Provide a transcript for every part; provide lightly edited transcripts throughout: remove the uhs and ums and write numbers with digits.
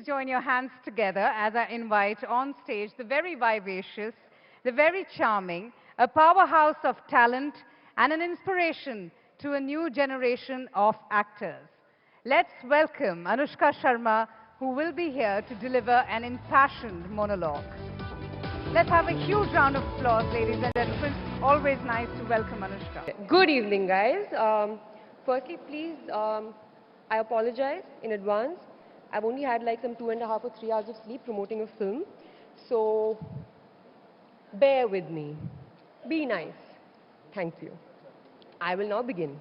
join your hands together as I invite on stage the very vivacious, the very charming, a powerhouse of talent and an inspiration to a new generation of actors. Let's welcome Anushka Sharma, who will be here to deliver an impassioned monologue. Let's have a huge round of applause, ladies and gentlemen. Always nice to welcome Anushka. Good evening, guys. Firstly, please, I apologize in advance. I've only had like some 2.5 or 3 hours of sleep promoting a film. So, bear with me. Be nice. Thank you. I will now begin.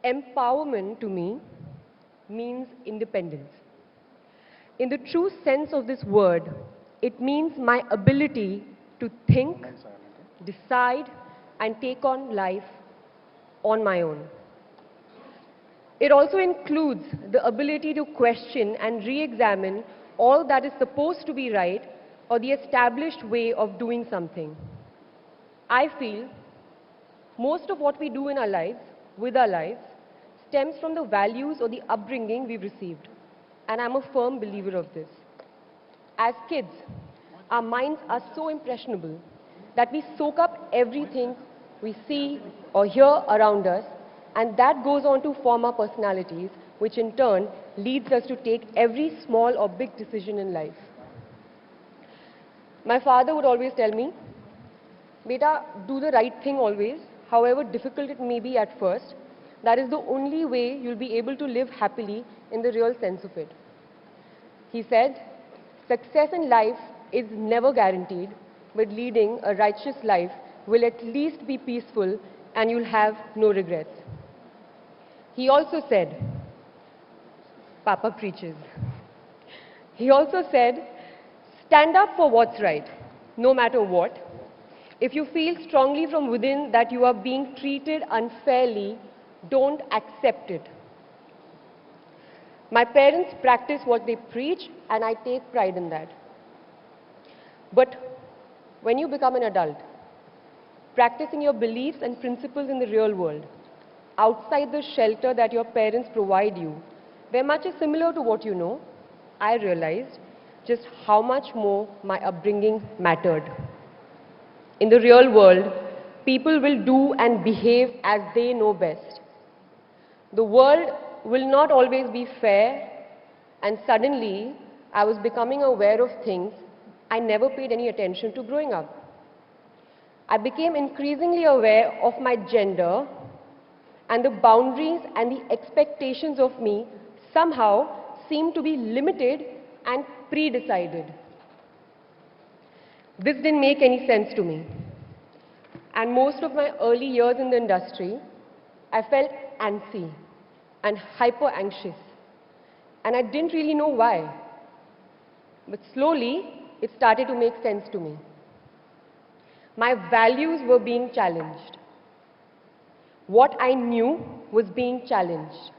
Empowerment to me means independence. In the true sense of this word, it means my ability to think, decide, and take on life on my own. It also includes the ability to question and re-examine all that is supposed to be right or the established way of doing something. I feel most of what we do in our lives, with our lives, stems from the values or the upbringing we've received. And I'm a firm believer of this. As kids, our minds are so impressionable that we soak up everything we see or hear around us, and that goes on to form our personalities, which in turn leads us to take every small or big decision in life. My father would always tell me, "Beta, do the right thing always, however difficult it may be at first. That is the only way you'll be able to live happily in the real sense of it." He said, "Success in life is never guaranteed, but leading a righteous life will at least be peaceful and you'll have no regrets." He also said, Papa preaches. He also said, "Stand up for what's right, no matter what. If you feel strongly from within that you are being treated unfairly, don't accept it." My parents practice what they preach, and I take pride in that. But when you become an adult, practicing your beliefs and principles in the real world, outside the shelter that your parents provide you, where much is similar to what you know, I realized just how much more my upbringing mattered. In the real world, people will do and behave as they know best. The world will not always be fair, and suddenly I was becoming aware of things I never paid any attention to growing up. I became increasingly aware of my gender, and the boundaries and the expectations of me somehow seemed to be limited and pre-decided. This didn't make any sense to me. And most of my early years in the industry, I felt antsy and hyper anxious. And I didn't really know why. But slowly, it started to make sense to me. My values were being challenged. What I knew was being challenged.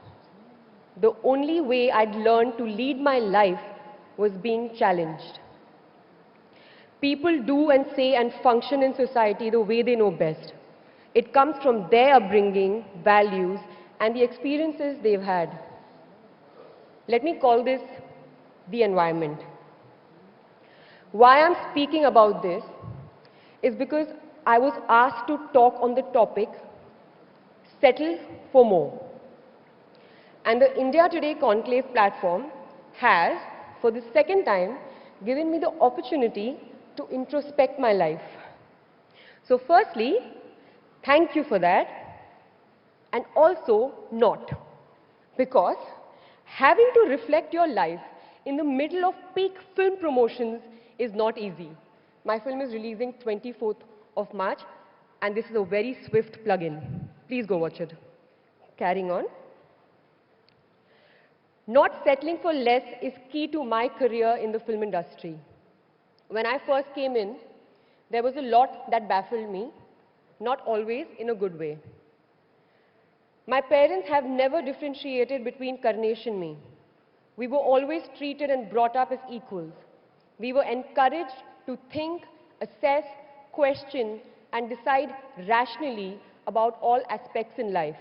The only way I'd learned to lead my life was being challenged. People do and say and function in society the way they know best. It comes from their upbringing, values, and the experiences they've had. Let me call this the environment. Why I'm speaking about this is because I was asked to talk on the topic, Settle for More. And the India Today Conclave platform has, for the second time, given me the opportunity to introspect my life. So firstly, thank you for that, and also not, because having to reflect your life in the middle of peak film promotions is not easy. My film is releasing 24th of March, and this is a very swift plug-in. Please go watch it. Carrying on. Not settling for less is key to my career in the film industry. When I first came in, there was a lot that baffled me, not always in a good way. My parents have never differentiated between Karnesh and me. We were always treated and brought up as equals. We were encouraged to think, assess, question, and decide rationally about all aspects in life.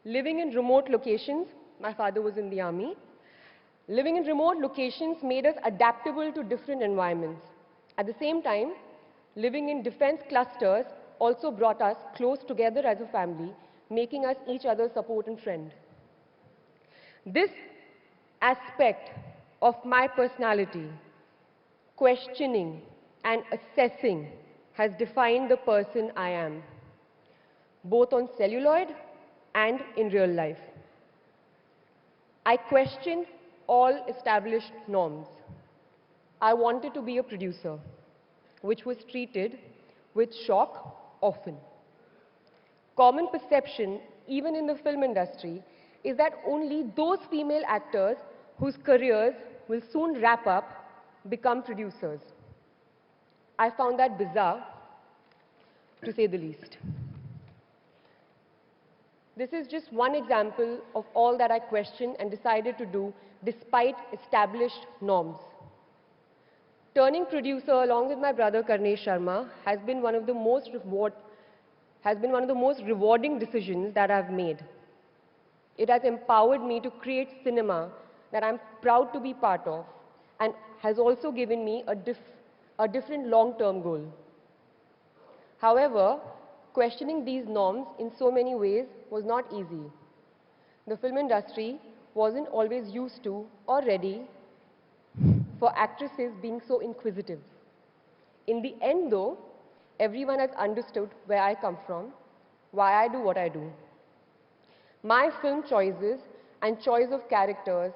Living in remote locations, my father was in the army. Living in remote locations made us adaptable to different environments. At the same time, living in defense clusters also brought us close together as a family, making us each other's support and friend. This aspect of my personality, questioning and assessing, has defined the person I am, both on celluloid and in real life. I questioned all established norms. I wanted to be a producer, which was treated with shock often. Common perception, even in the film industry, is that only those female actors whose careers will soon wrap up become producers. I found that bizarre, to say the least. This is just one example of all that I questioned and decided to do despite established norms. Turning producer along with my brother Karnesh Sharma has been one of the most rewarding decisions that I've made. It has empowered me to create cinema that I'm proud to be part of, and has also given me a different long-term goal. However, questioning these norms in so many ways was not easy. The film industry wasn't always used to or ready for actresses being so inquisitive. In the end though, everyone has understood where I come from, why I do what I do. My film choices and choice of characters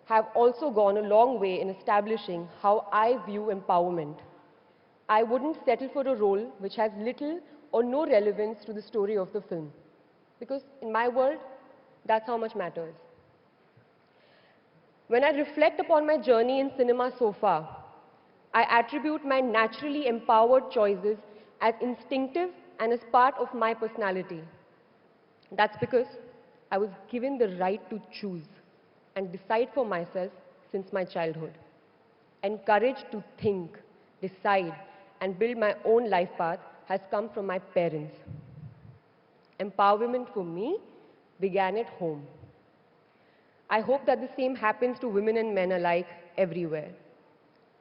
have also gone a long way in establishing how I view empowerment. I wouldn't settle for a role which has little or no relevance to the story of the film, because in my world, that's how much matters. When I reflect upon my journey in cinema so far, I attribute my naturally empowered choices as instinctive and as part of my personality. That's because I was given the right to choose and decide for myself since my childhood. Encouraged to think, decide, and build my own life path has come from my parents. Empowerment for me began at home. I hope that the same happens to women and men alike everywhere.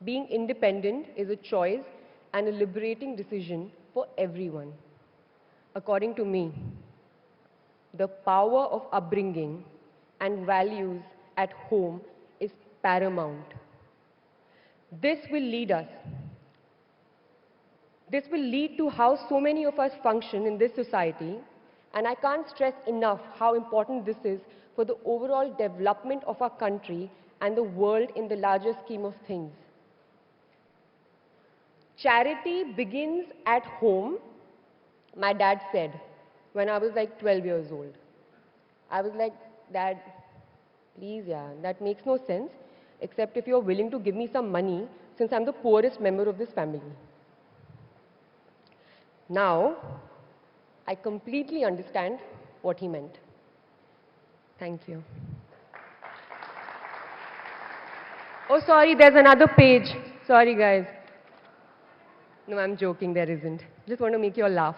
Being independent is a choice and a liberating decision for everyone. According to me, the power of upbringing and values at home is paramount. This will lead to how so many of us function in this society, and I can't stress enough how important this is for the overall development of our country and the world in the larger scheme of things. Charity begins at home, my dad said, when I was like 12 years old. I was like, Dad, please, yeah, that makes no sense, except if you're willing to give me some money, since I'm the poorest member of this family. Now, I completely understand what he meant. Thank you. Oh, sorry, there's another page. Sorry, guys. No, I'm joking, there isn't. Just want to make you all laugh.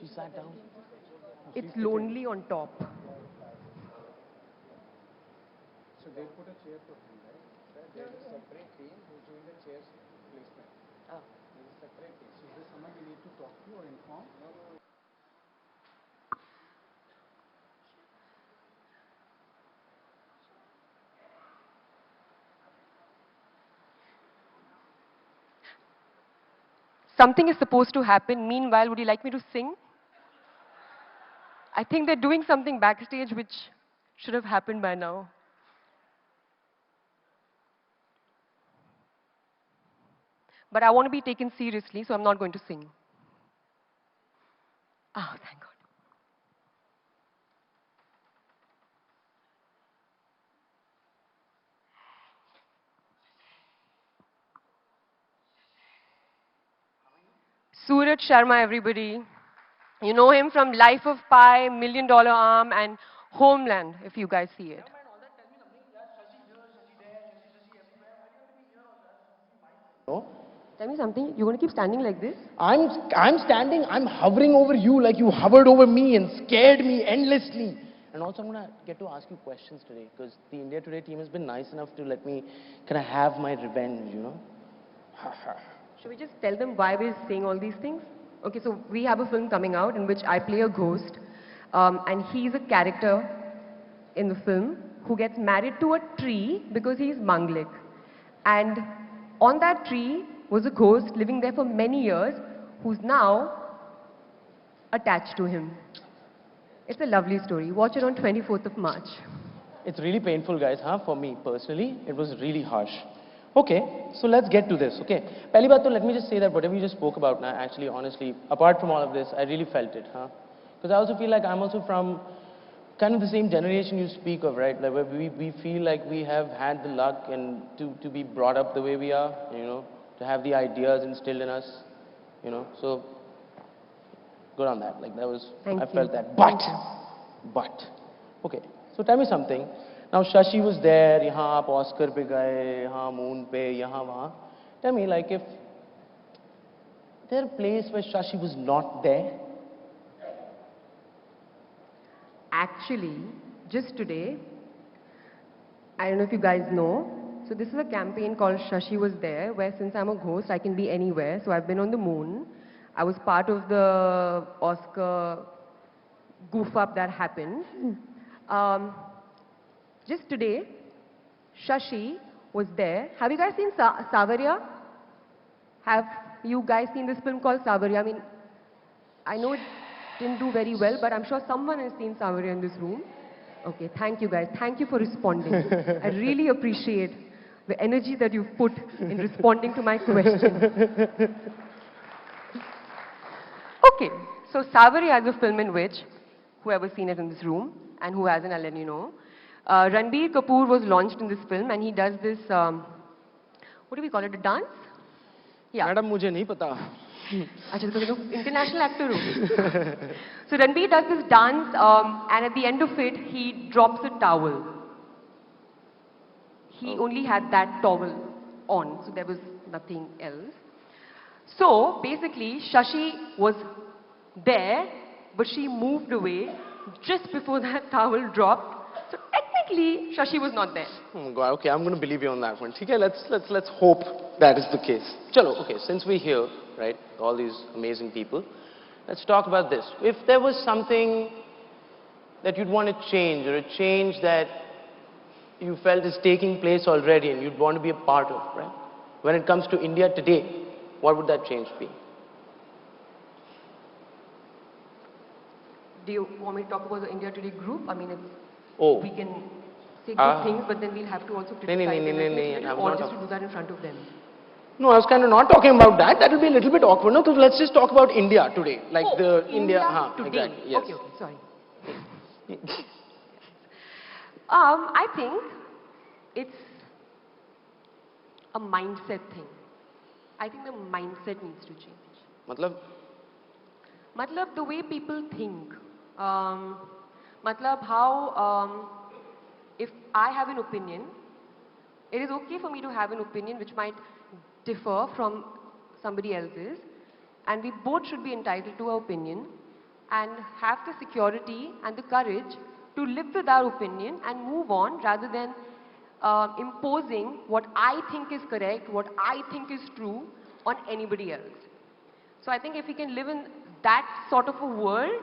She sat down. It's lonely on top. So they put a chair for him, right? There is a separate team who's doing the chair's placement. Ah. There is a separate team. So is there someone we need to talk to or inform? No, no. Something is supposed to happen. Meanwhile, would you like me to sing? I think they're doing something backstage which should have happened by now. But I want to be taken seriously, so I'm not going to sing. Ah, thank God. Suraj Sharma, everybody. You know him from Life of Pi, Million Dollar Arm, and Homeland, if you guys see it. No? Tell me something, you're going to keep standing like this? I'm standing, I'm hovering over you like you hovered over me and scared me endlessly. And also I'm going to get to ask you questions today because the India Today team has been nice enough to let me kind of have my revenge, you know. Should we just tell them why we're saying all these things? Okay, so we have a film coming out in which I play a ghost, and he's a character in the film who gets married to a tree because he's Manglik. And on that tree was a ghost living there for many years who's now attached to him. It's a lovely story. Watch it on 24th of March. It's really painful, guys, huh? For me personally, it was really harsh. Okay, so let's get to this, okay? Pehli baat to let me just say that whatever you just spoke about now, actually, honestly, apart from all of this, I really felt it, huh? Because I also feel like I'm also from kind of the same generation you speak of, right? Like where we feel like we have had the luck and to be brought up the way we are, you know, to have the ideas instilled in us, you know, so good on that. Like that was, I felt that. But, okay, so tell me something. Now Shashi was there, yahan aap Oscar pe gaye, yahan moon pe, yahan wahan. Tell me, like if there a place where Shashi was not there? Actually, just today, I don't know if you guys know, so this is a campaign called Shashi Was There, where since I'm a ghost, I can be anywhere. So I've been on the moon. I was part of the Oscar goof up that happened. Just today, Shashi was there. Have you guys seen Savaria? Have you guys seen this film called Savaria? I mean, I know it didn't do very well, but I'm sure someone has seen Savaria in this room. Okay, thank you guys. Thank you for responding. I really appreciate the energy that you've put in responding to my question. Okay, so Savaria is a film in which, whoever's seen it in this room, and who hasn't, I'll let you know. Ranbir Kapoor was launched in this film, and he does this, what do we call it, a dance? Yeah. Madam, mujhe nahi pata. Achha, because you're international actor. So Ranbir does this dance, and at the end of it, he drops a towel. He only had that towel on, so there was nothing else. So basically, Shashi was there, but she moved away just before that towel dropped. So technically, Shashi was not there. Oh my God, okay, I'm going to believe you on that one. Okay, let's hope that is the case. Chalo, okay, since we're here, right, all these amazing people, let's talk about this. If there was something that you'd want to change, or a change that you felt is taking place already and you'd want to be a part of, right? When it comes to India today, what would that change be? Do you want me to talk about the India Today group? I mean, we can say good things, but then we'll have to also criticize them, or just to do that in front of them. No, I was kind of not talking about that. That will be a little bit awkward. No, so let's just talk about India today, like India today. Exactly, yes. Okay, sorry. I think it's a mindset thing. I think the mindset needs to change. Matlab, the way people think. How, if I have an opinion, it is okay for me to have an opinion which might differ from somebody else's, and we both should be entitled to our opinion and have the security and the courage to live with our opinion and move on, rather than imposing what I think is correct, what I think is true on anybody else. So I think if we can live in that sort of a world,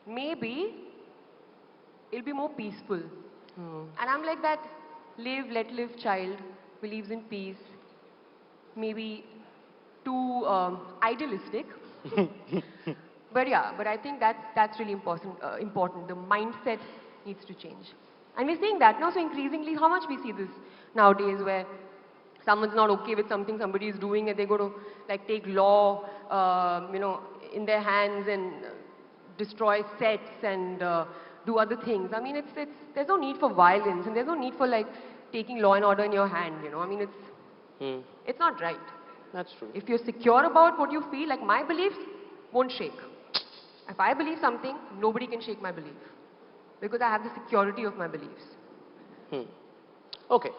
maybe it'll be more peaceful. And I'm like that live, let live child, believes in peace. Maybe too idealistic. But yeah, but I think that's really important. The mindset needs to change. And we're seeing that now, so increasingly, how much we see this nowadays, where someone's not okay with something somebody is doing and they go to like take law, in their hands and destroy sets and do other things. I mean, there's no need for violence, and there's no need for like taking law and order in your hand, I mean, it's not right. That's true. If you're secure about what you feel, like my beliefs won't shake. If I believe something, nobody can shake my belief. Because I have the security of my beliefs. Okay.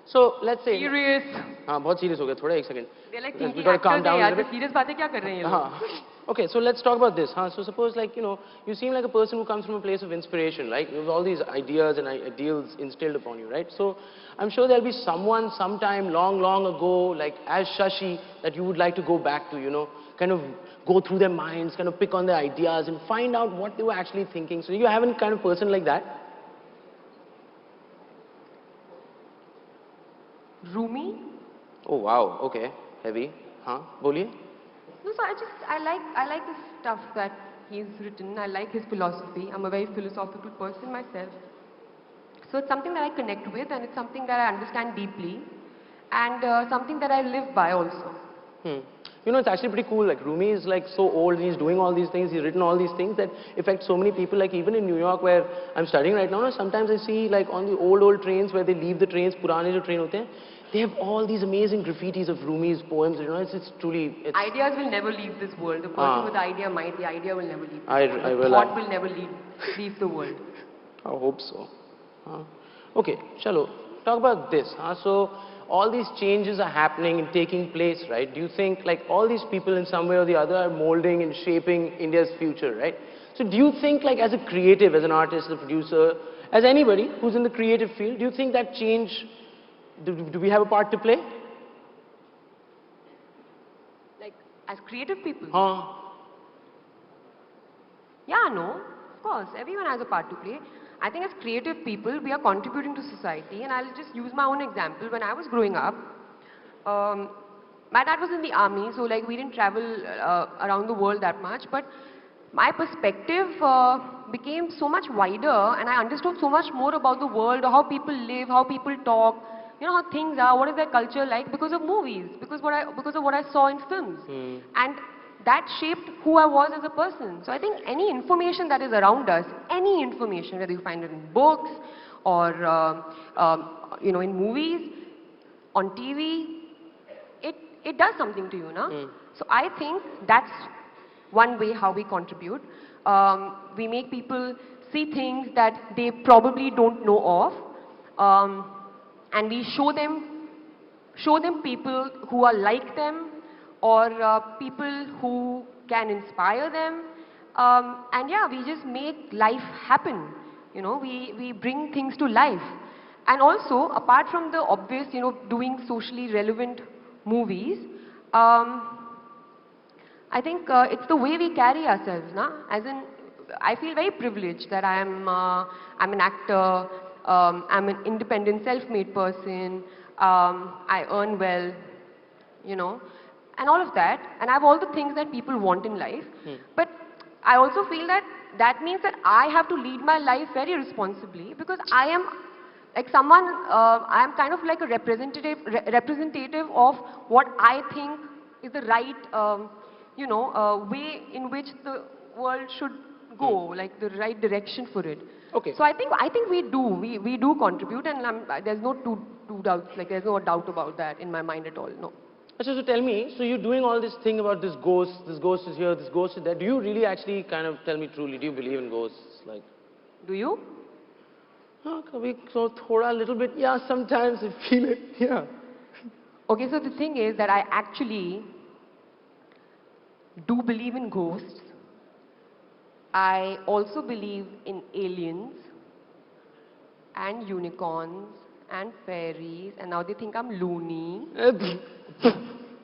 So let's say... Serious. बहुत serious हो गया थोड़ा एक second. They're like We thinking gotta calm actors down a हैं little यार, bit. serious बातें क्या कर रहे हैं ये लोग? Okay, so let's talk about this. So suppose like, you know, you seem like a person who comes from a place of inspiration, right? You have all these ideas and ideals instilled upon you, right? So I'm sure there'll be someone sometime long, long ago, like as Shashi, that you would like to go back to, you know, kind of go through their minds, kind of pick on their ideas and find out what they were actually thinking. So you have any kind of person like that? Rumi? Oh wow, okay, heavy. Boliye? No, so I like the stuff that he's written. I like his philosophy. I'm a very philosophical person myself. So it's something that I connect with, and it's something that I understand deeply, and something that I live by also. You know, it's actually pretty cool. Like Rumi is like so old and he's doing all these things. He's written all these things that affect so many people. Like even in New York where I'm studying right now, sometimes I see like on the old trains where they leave the trains, purane jo train hote hain, they have all these amazing graffitis of Rumi's poems. You know, it's truly... Ideas will never leave this world. The person with the idea might, the idea will never leave this world. The thought will never leave the world. I hope so. Okay, chalo, talk about this. So all these changes are happening and taking place, right? Do you think like all these people in some way or the other are molding and shaping India's future, right? So do you think like as a creative, as an artist, a producer, as anybody who's in the creative field, do you think that change, do we have a part to play? Like as creative people? Yeah, no, of course, everyone has a part to play. I think as creative people, we are contributing to society, and I'll just use my own example. When I was growing up, my dad was in the army, so like we didn't travel around the world that much, but my perspective became so much wider, and I understood so much more about the world, how people live, how people talk, you know, how things are, what is their culture like, because of movies, because of what I saw in films. And that shaped who I was as a person. So I think any information that is around us, any information, whether you find it in books or you know, in movies, on TV, it does something to you, no? So I think that's one way how we contribute. We make people see things that they probably don't know of, and we show them people who are like them, or people who can inspire them, and yeah, we just make life happen. You know, we bring things to life. And also, apart from the obvious, you know, doing socially relevant movies, I think it's the way we carry ourselves, na? As in, I feel very privileged that I'm an actor, I'm an independent, self-made person, I earn well, you know, and all of that, and I have all the things that people want in life. But I also feel that that means that I have to lead my life very responsibly, because I am like someone, I am kind of like a representative of what I think is the right, you know, way in which the world should go, like the right direction for it. Okay. So I think we do contribute, and there's no two doubts, like there's no doubt about that in my mind at all, no. So tell me, so you're doing all this thing about this ghost is here, this ghost is there. Do you really actually kind of tell me truly, do you believe in ghosts? Like, do you? So thoda little bit, yeah, sometimes I feel it, yeah. Okay, so the thing is that I actually do believe in ghosts. I also believe in aliens and unicorns and fairies, and now they think I'm loony.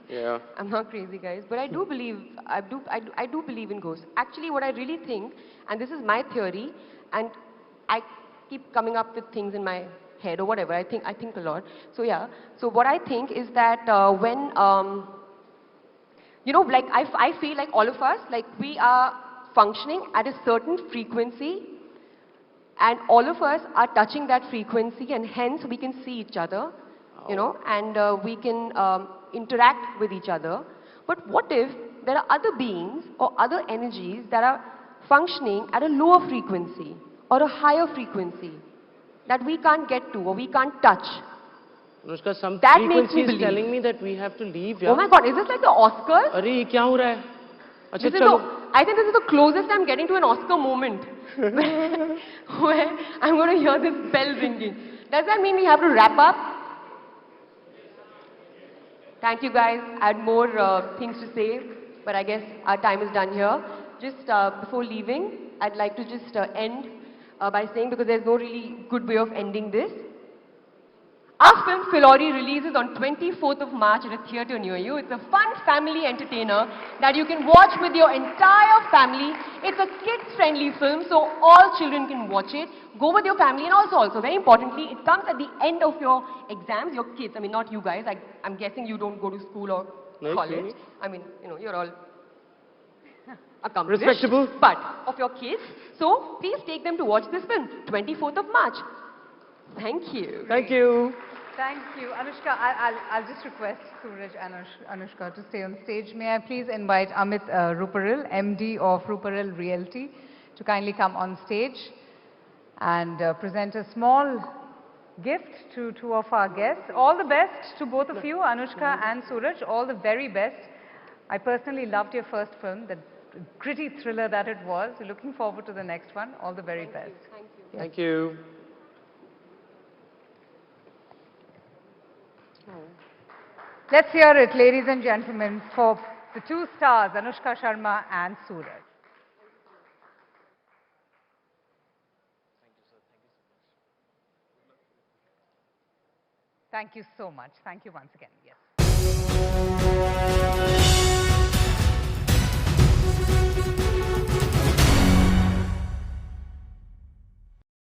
Yeah. I'm not crazy, guys, but I do believe in ghosts. Actually, what I really think, and this is my theory, and I keep coming up with things in my head or whatever. I think a lot. So yeah. So what I think is that when you know, like I feel like all of us, like we are functioning at a certain frequency, and all of us are touching that frequency, and hence we can see each other, you know, and we can interact with each other. But what if there are other beings or other energies that are functioning at a lower frequency or a higher frequency that we can't get to or we can't touch? Anushka, some that frequency is telling me that we have to leave. Yeah? Oh my God, is this like the Oscars? Arey, kya ho raha hai? Achha, This is chalo. I think this is the closest I'm getting to an Oscar moment where I'm going to hear this bell ringing. Does that mean we have to wrap up? Thank you guys. I had more things to say, but I guess our time is done here. Just before leaving, I'd like to just end by saying, because there's no really good way of ending this. Our film Phillauri releases on 24th of March at a theatre near you. It's a fun family entertainer that you can watch with your entire family. It's a kids-friendly film, so all children can watch it. Go with your family, and also very importantly, it comes at the end of your exams, your kids. I mean, not you guys. I'm guessing you don't go to school or college. I mean, you know, you're all accomplished. Respectable. But of your kids. So please take them to watch this film, 24th of March. Thank you. Thank you. Thank you. Anushka, I'll just request Suraj and Anushka to stay on stage. May I please invite Amit Ruparil, MD of Ruparil Realty, to kindly come on stage and present a small gift to two of our guests. All the best to both of you, Anushka and Suraj. All the very best. I personally loved your first film, the gritty thriller that it was. Looking forward to the next one. All the very best. Thank you. Yes. Thank you. Let's hear it, ladies and gentlemen, for the two stars, Anushka Sharma and Suraj. Thank you so much. Thank you once again. Yes.